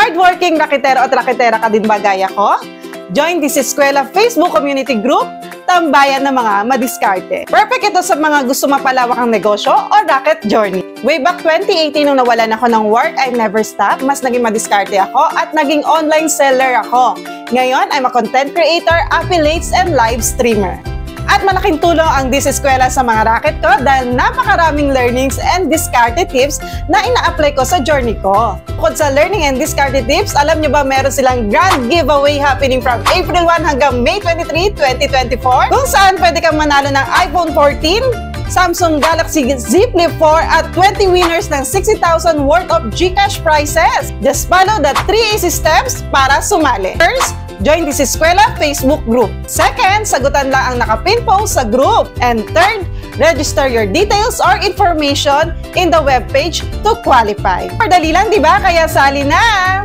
Hardworking raketero at raketera ka din ba gaya ko? Join this eskwela Facebook community group, tambayan ng mga madiskarte. Perfect ito sa mga gusto mapalawak ang negosyo o rocket journey. Way back 2018 nung nawalan ako ng work, I never stopped. Mas naging madiskarte ako at naging online seller ako. Ngayon, I'm a content creator, affiliates, and live streamer. At malaking tulong ang This Eskwela sa mga racket ko dahil napakaraming learnings and diskarte tips na ina-apply ko sa journey ko. Bukod sa learning and diskarte tips, alam nyo ba meron silang grand giveaway happening from April 1 hanggang May 23, 2024 kung saan pwede kang manalo ng iPhone 14, Samsung Galaxy Z Flip 4 at 20 winners ng 60,000 worth of GCash prizes. Just follow the 3 easy steps para sumali. First, join This Eskwela Facebook group. Second, sagutan lang ang nakapin post sa group. And third, register your details or information in the webpage to qualify. Madali lang, di ba? Kaya sali na!